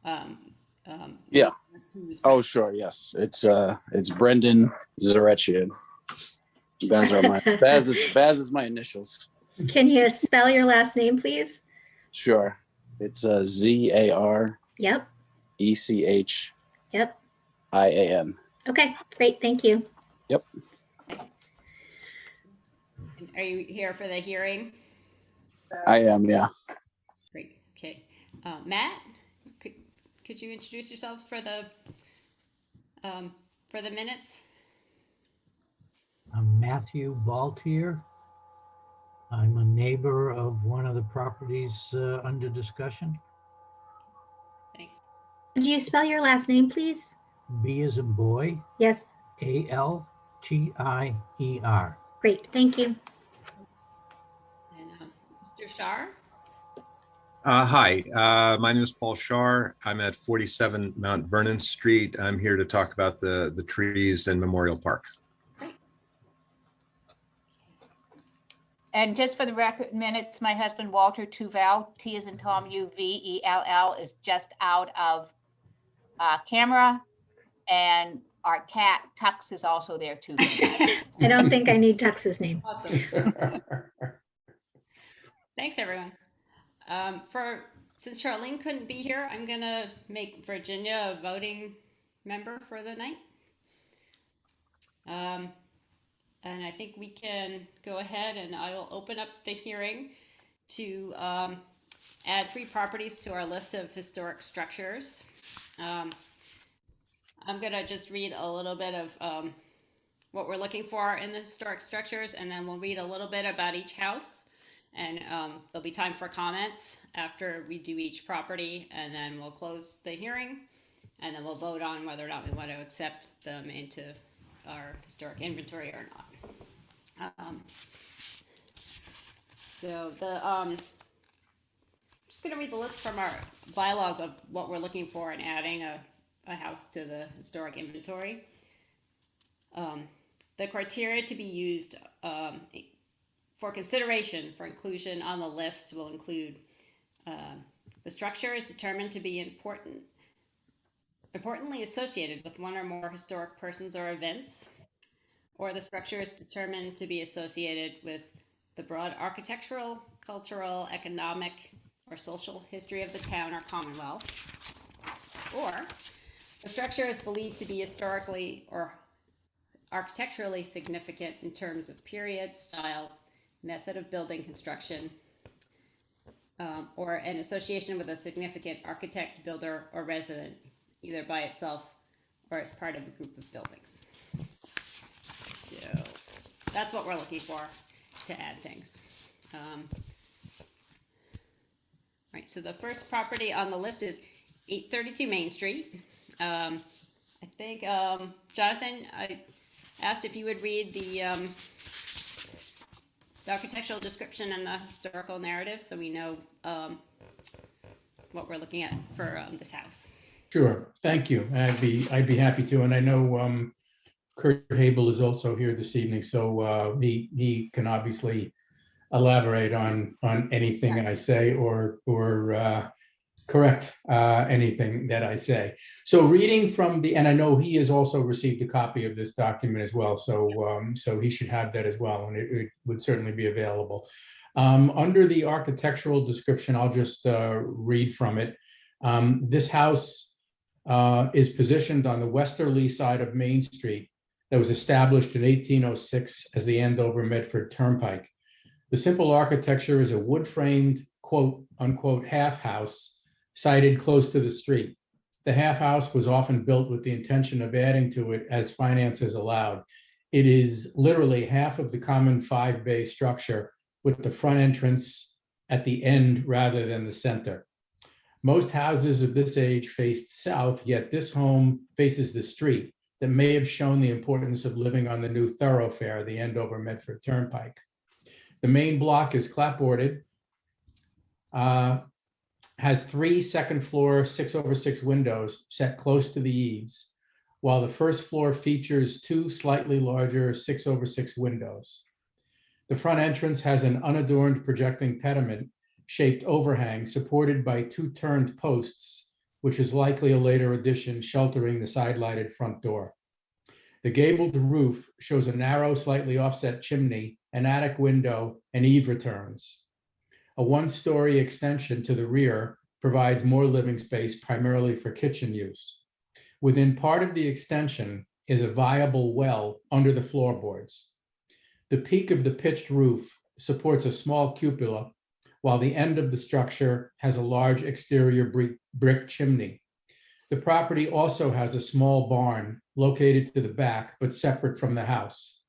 Yeah. who's Oh, sure. Yes. It's Brendan Zarechian. Baz is my initials. Can you spell your last name, please? Sure. It's ZARECHIAN. Yep. Yep. Okay, great. Thank you. Yep. Are you here for the hearing? I am, yeah. Great. Okay. Matt, could you introduce yourself for the minutes? I'm Matthew Baltier. I'm a neighbor of one of the properties under discussion. Thanks. Could you spell your last name, please? B as in boy, Yes. Altier. Great. Thank you. And Mr. Shar? Hi, my name is Paul Shar. I'm at 47 Mount Vernon Street. I'm here to talk about the trees in Memorial Park. And just for the record minutes, my husband Walter Tuval, T as in Tom, UVELL, is just out of camera. And our cat Tux is also there too. I don't think I need Tux's name. Awesome. Thanks, everyone. Since Charlene couldn't be here, I'm gonna make Virginia a voting member for the night. And I think we can go ahead and I will open up the hearing to add 3 properties to our list of historic structures. I'm gonna just read a little bit of what we're looking for in the historic structures, and then we'll read a little bit about each house. And there'll be time for comments after we do each property, and then we'll close the hearing, and then we'll vote on whether or not we want to accept them into our historic inventory or not. Just gonna read the list from our bylaws of what we're looking for in adding a house to the historic inventory. The criteria to be used for consideration for inclusion on the list will include the structure is determined to be importantly associated with one or more historic persons or events, or the structure is determined to be associated with the broad architectural, cultural, economic, or social history of the town or commonwealth, or the structure is believed to be historically or architecturally significant in terms of period, style, method of building construction, or an association with a significant architect, builder, or resident, either by itself or as part of a group of buildings. So that's what we're looking for to add things. Right, so the first property on the list is 832 Main Street. I think, Jonathan, I asked if you would read the architectural description and the historical narrative, so we know what we're looking at for this house. Sure, thank you. I'd be happy to, and I know Kurt Habel is also here this evening, so he can obviously elaborate on anything I say or correct anything that I say. So reading from and I know he has also received a copy of this document as well, so he should have that as well, and it would certainly be available. Under the architectural description, I'll just read from it. This house is positioned on the westerly side of Main Street that was established in 1806 as the Andover Medford Turnpike. The simple architecture is a wood-framed, quote unquote, half house sited close to the street. The half house was often built with the intention of adding to it as finances allowed. It is literally half of the common 5-bay structure, with the front entrance at the end rather than the center. Most houses of this age faced south, yet this home faces the street that may have shown the importance of living on the new thoroughfare, the Andover Medford Turnpike. The main block is clapboarded, has 3 second-floor 6/6 windows set close to the eaves, while the first floor features 2 slightly larger 6/6 windows. The front entrance has an unadorned projecting pediment shaped overhang supported by 2 turned posts which is likely a later addition sheltering the side-lighted front door. The gabled roof shows a narrow, slightly offset chimney, an attic window, and eave returns. A one-story extension to the rear provides more living space, primarily for kitchen use. Within part of the extension is a viable well under the floorboards. The peak of the pitched roof supports a small cupola, while the end of the structure has a large exterior brick chimney. The property also has a small barn located to the back, but separate from the house.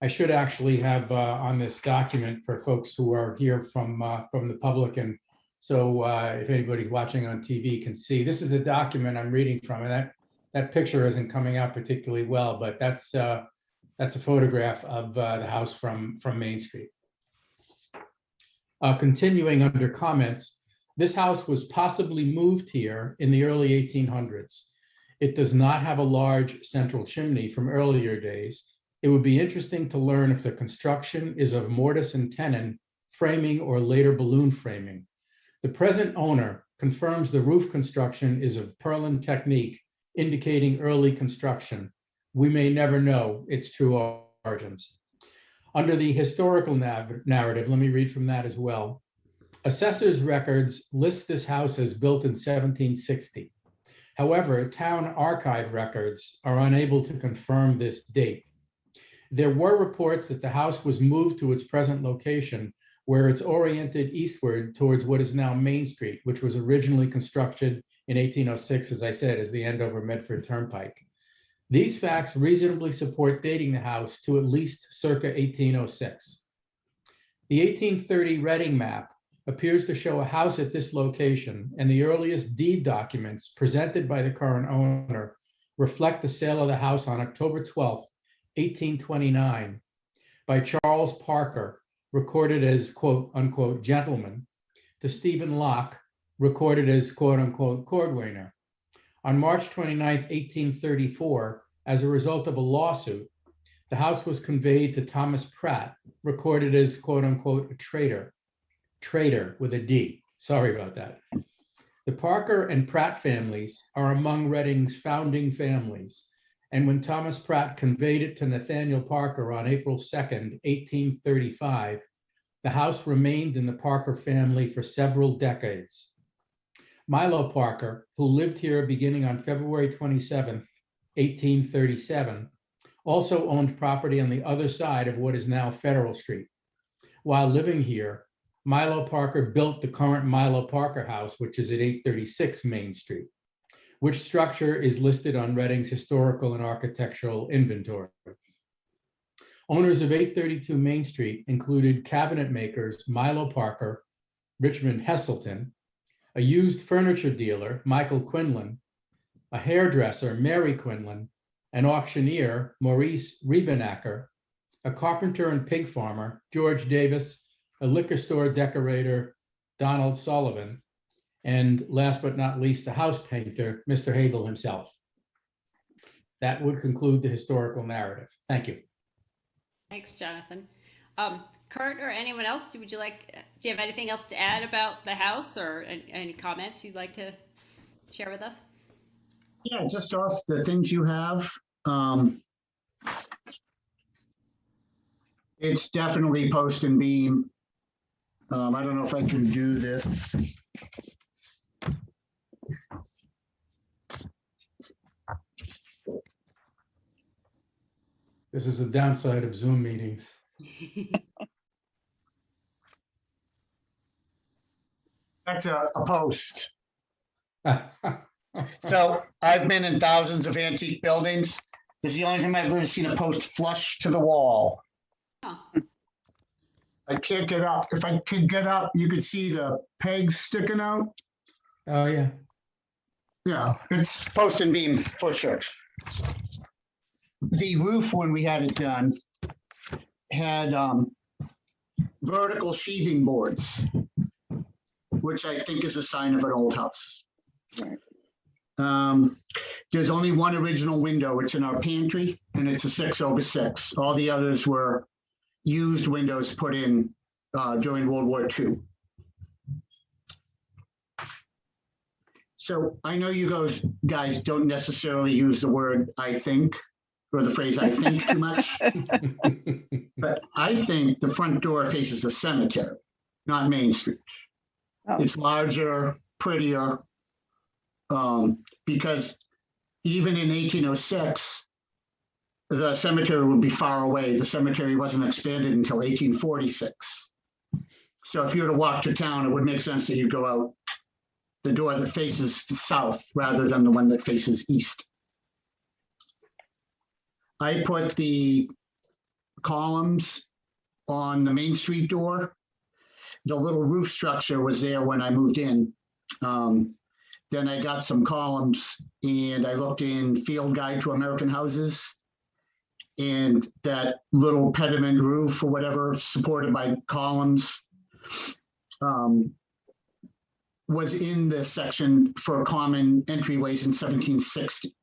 I should actually have on this document for folks who are here from the public, and so if anybody's watching on TV can see, this is the document I'm reading from, and that picture isn't coming out particularly well, but that's a photograph of the house from Main Street. Continuing under comments, this house was possibly moved here in the early 1800s. It does not have a large central chimney from earlier days. It would be interesting to learn if the construction is of mortise and tenon framing or later balloon framing. The present owner confirms the roof construction is of purlin technique, indicating early construction. We may never know its true origins. Under the historical narrative, let me read from that as well. Assessor's records list this house as built in 1760. However, town archive records are unable to confirm this date. There were reports that the house was moved to its present location, where it's oriented eastward towards what is now Main Street, which was originally constructed in 1806, as I said, as the Andover Medford Turnpike. These facts reasonably support dating the house to at least circa 1806. The 1830 Reading map appears to show a house at this location, and the earliest deed documents presented by the current owner reflect the sale of the house on October 12th, 1829, by Charles Parker, recorded as quote unquote gentleman, to Stephen Locke, recorded as quote unquote cordwainer. On March 29th, 1834, as a result of a lawsuit, the house was conveyed to Thomas Pratt, recorded as quote unquote a trader with a D. Sorry about that. The Parker and Pratt families are among Reading's founding families. And when Thomas Pratt conveyed it to Nathaniel Parker on April 2nd, 1835, the house remained in the Parker family for several decades. Milo Parker, who lived here beginning on February 27th, 1837, also owned property on the other side of what is now Federal Street. While living here, Milo Parker built the current Milo Parker House, which is at 836 Main Street, which structure is listed on Reading's historical and architectural inventory. Owners of 832 Main Street included cabinet makers Milo Parker, Richmond Heselton, a used furniture dealer, Michael Quinlan, a hairdresser, Mary Quinlan, an auctioneer, Maurice Riebenacker, a carpenter and pig farmer, George Davis, a liquor store decorator, Donald Sullivan, and last but not least, the house painter, Mr. Habel himself. That would conclude the historical narrative. Thank you. Thanks, Jonathan. Kurt or anyone else, do you have anything else to add about the house, or any comments you'd like to share with us? Yeah, just off the things you have. It's definitely post and beam. I don't know if I can do this. This is the downside of Zoom meetings. That's a post. So I've been in thousands of antique buildings. This is the only time I've ever seen a post flush to the wall. Oh. I can't get up. If I could get up, you could see the pegs sticking out. Oh, yeah. Yeah, it's post and beam for sure. The roof, when we had it done, had vertical sheathing boards, which I think is a sign of an old house. There's only one original window. It's in our pantry, and it's a 6/6. All the others were used windows put in during World War II. So I know you guys don't necessarily use the word "I think" or the phrase "I think" too much, but I think the front door faces a cemetery, not Main Street. Oh. It's larger, prettier, because even in 1806, the cemetery would be far away. The cemetery wasn't expanded until 1846. So if you were to walk to town, it would make sense that you go out the door that faces south rather than the one that faces east. I put the columns on the Main Street door. The little roof structure was there when I moved in. Then I got some columns and I looked in Field Guide to American Houses, and that little pediment roof or whatever supported by columns was in the section for common entryways in 1760.